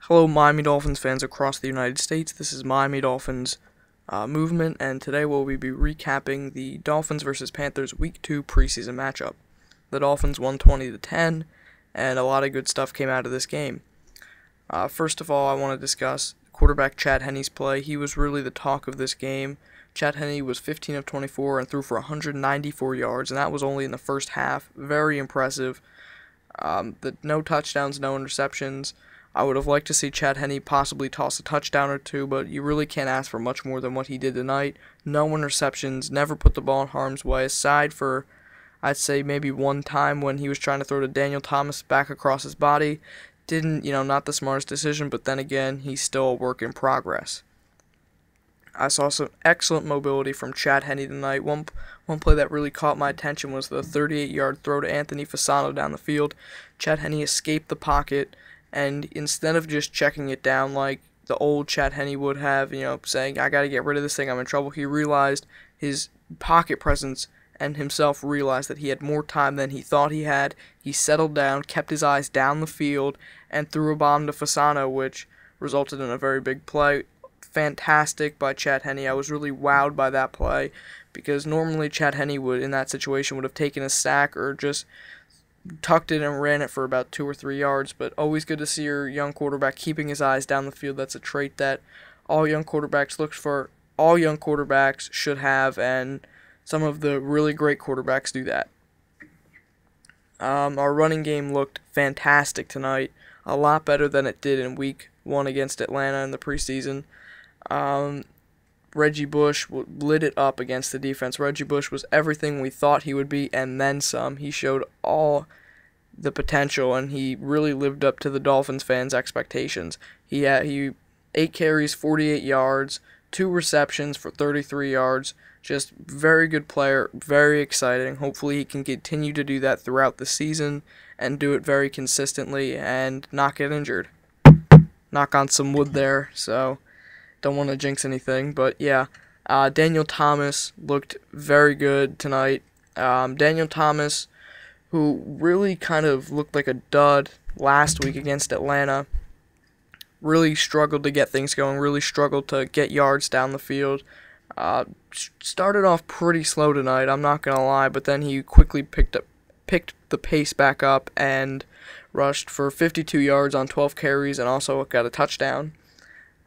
Hello, Miami Dolphins fans across the United States. This is Miami Dolphins movement, and today we'll be recapping the Dolphins versus Panthers Week 2 preseason matchup. The Dolphins won 20-10, and a lot of good stuff came out of this game. First of all, I want to discuss quarterback Chad Henne's play. He was really the talk of this game. Chad Henne was 15 of 24 and threw for 194 yards, and that was only in the first half. Very impressive. No touchdowns, no interceptions. I would have liked to see Chad Henne possibly toss a touchdown or two, but you really can't ask for much more than what he did tonight. No interceptions, never put the ball in harm's way, aside for, I'd say, maybe one time when he was trying to throw to Daniel Thomas back across his body. Not the smartest decision, but then again, he's still a work in progress. I saw some excellent mobility from Chad Henne tonight. One play that really caught my attention was the 38-yard throw to Anthony Fasano down the field. Chad Henne escaped the pocket, and instead of just checking it down like the old Chad Henne would have, saying, I got to get rid of this thing, I'm in trouble, he realized his pocket presence and himself realized that he had more time than he thought he had. He settled down, kept his eyes down the field, and threw a bomb to Fasano, which resulted in a very big play. Fantastic by Chad Henne. I was really wowed by that play because normally Chad Henne would, in that situation, would have taken a sack or just tucked it and ran it for about 2 or 3 yards, but always good to see your young quarterback keeping his eyes down the field. That's a trait that all young quarterbacks look for, all young quarterbacks should have, and some of the really great quarterbacks do that. Our running game looked fantastic tonight, a lot better than it did in Week 1 against Atlanta in the preseason. Reggie Bush lit it up against the defense. Reggie Bush was everything we thought he would be and then some. He showed all the potential, and he really lived up to the Dolphins fans' expectations. He 8 carries, 48 yards, 2 receptions for 33 yards. Just very good player, very exciting. Hopefully he can continue to do that throughout the season and do it very consistently and not get injured. Knock on some wood there, so don't want to jinx anything, but yeah, Daniel Thomas looked very good tonight. Daniel Thomas, who really kind of looked like a dud last week against Atlanta, really struggled to get things going, really struggled to get yards down the field. Started off pretty slow tonight, I'm not going to lie, but then he quickly picked the pace back up and rushed for 52 yards on 12 carries and also got a touchdown.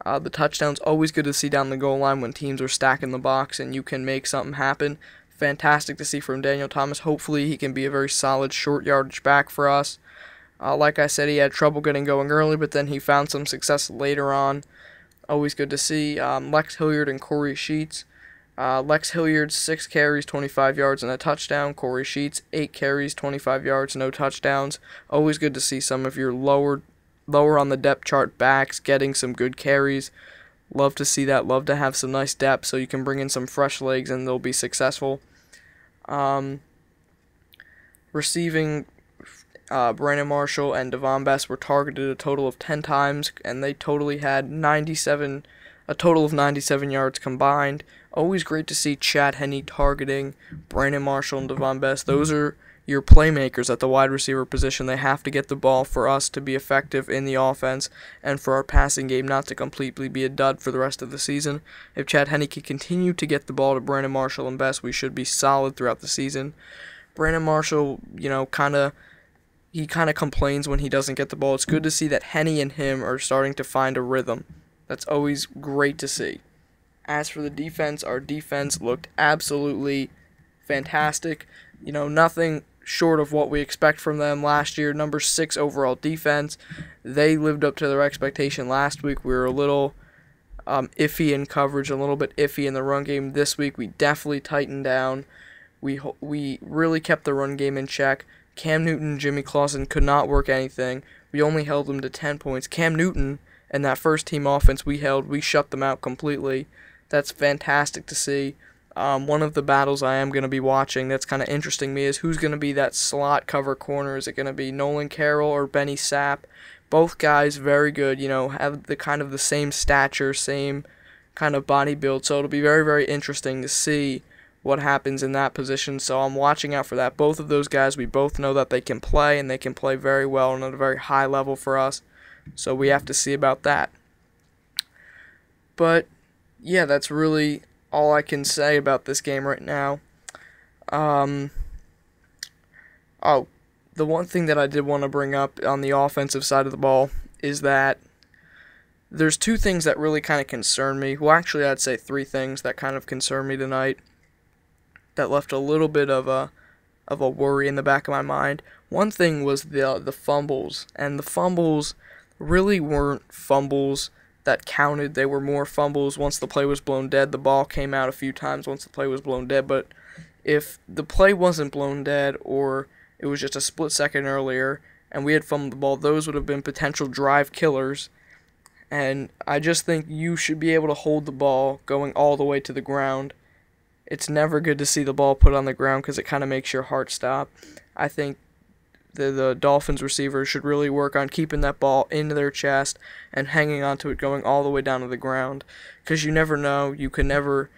The touchdown's always good to see down the goal line when teams are stacking the box and you can make something happen. Fantastic to see from Daniel Thomas. Hopefully he can be a very solid short yardage back for us. Like I said, he had trouble getting going early, but then he found some success later on. Always good to see. Lex Hilliard and Corey Sheets. Lex Hilliard, 6 carries, 25 yards, and a touchdown. Corey Sheets, 8 carries, 25 yards, no touchdowns. Always good to see some of your lower on the depth chart backs getting some good carries. Love to see that. Love to have some nice depth so you can bring in some fresh legs and they'll be successful. Receiving, Brandon Marshall and Devon Best were targeted a total of 10 times, and they totally had a total of 97 yards combined. Always great to see Chad Henne targeting Brandon Marshall and Devon Best. Those are your playmakers at the wide receiver position. They have to get the ball for us to be effective in the offense and for our passing game not to completely be a dud for the rest of the season. If Chad Henne can continue to get the ball to Brandon Marshall and Best, we should be solid throughout the season. Brandon Marshall, kind of complains when he doesn't get the ball. It's good to see that Henne and him are starting to find a rhythm. That's always great to see. As for the defense, our defense looked absolutely fantastic. Nothing short of what we expect from them last year. Number 6 overall defense. They lived up to their expectation last week. We were a little iffy in coverage, a little bit iffy in the run game. This week we definitely tightened down. We really kept the run game in check. Cam Newton and Jimmy Clausen could not work anything. We only held them to 10 points. Cam Newton and that first team offense we shut them out completely. That's fantastic to see. One of the battles I am going to be watching that's kind of interesting me is who's going to be that slot cover corner. Is it going to be Nolan Carroll or Benny Sapp? Both guys very good, have the same stature, same kind of body build. So it'll be very, very interesting to see what happens in that position. So I'm watching out for that. Both of those guys, we both know that they can play, and they can play very well and at a very high level for us. So we have to see about that. But yeah, that's really all I can say about this game right now. Oh, the one thing that I did want to bring up on the offensive side of the ball is that there's two things that really kind of concern me. Well, actually, I'd say three things that kind of concern me tonight that left a little bit of a worry in the back of my mind. One thing was the fumbles, and the fumbles really weren't fumbles that counted. They were more fumbles once the play was blown dead. The ball came out a few times once the play was blown dead, but if the play wasn't blown dead or it was just a split second earlier and we had fumbled the ball, those would have been potential drive killers. And I just think you should be able to hold the ball going all the way to the ground. It's never good to see the ball put on the ground because it kind of makes your heart stop. I think the Dolphins receivers should really work on keeping that ball into their chest and hanging onto it going all the way down to the ground, because you never know. You can never,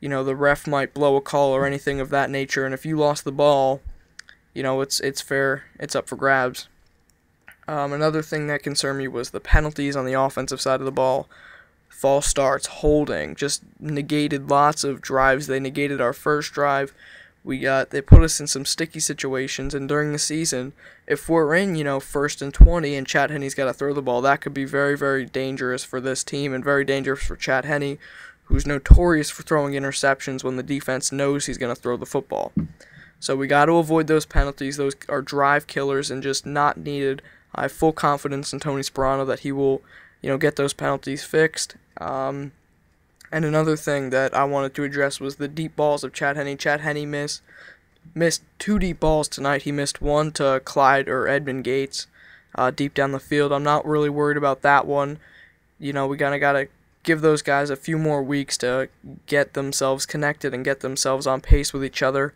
the ref might blow a call or anything of that nature, and if you lost the ball, it's fair. It's up for grabs. Another thing that concerned me was the penalties on the offensive side of the ball. False starts, holding, just negated lots of drives. They negated our first drive. They put us in some sticky situations, and during the season, if we're in, 1st and 20 and Chad Henne's got to throw the ball, that could be very, very dangerous for this team and very dangerous for Chad Henne, who's notorious for throwing interceptions when the defense knows he's going to throw the football. So we got to avoid those penalties. Those are drive killers and just not needed. I have full confidence in Tony Sparano that he will, get those penalties fixed. And another thing that I wanted to address was the deep balls of Chad Henne. Chad Henne missed two deep balls tonight. He missed one to Clyde or Edmund Gates deep down the field. I'm not really worried about that one. We kind of got to give those guys a few more weeks to get themselves connected and get themselves on pace with each other.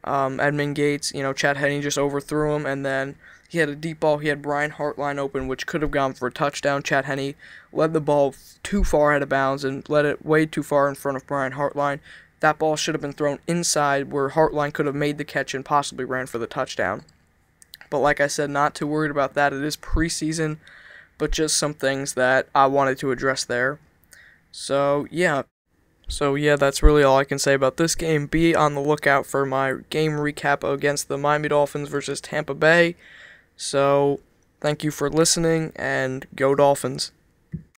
Edmund Gates, Chad Henne just overthrew him, and then he had a deep ball. He had Brian Hartline open, which could have gone for a touchdown. Chad Henne led the ball too far out of bounds and led it way too far in front of Brian Hartline. That ball should have been thrown inside where Hartline could have made the catch and possibly ran for the touchdown. But like I said, not too worried about that. It is preseason, but just some things that I wanted to address there. So yeah, that's really all I can say about this game. Be on the lookout for my game recap against the Miami Dolphins versus Tampa Bay. So, thank you for listening, and go Dolphins.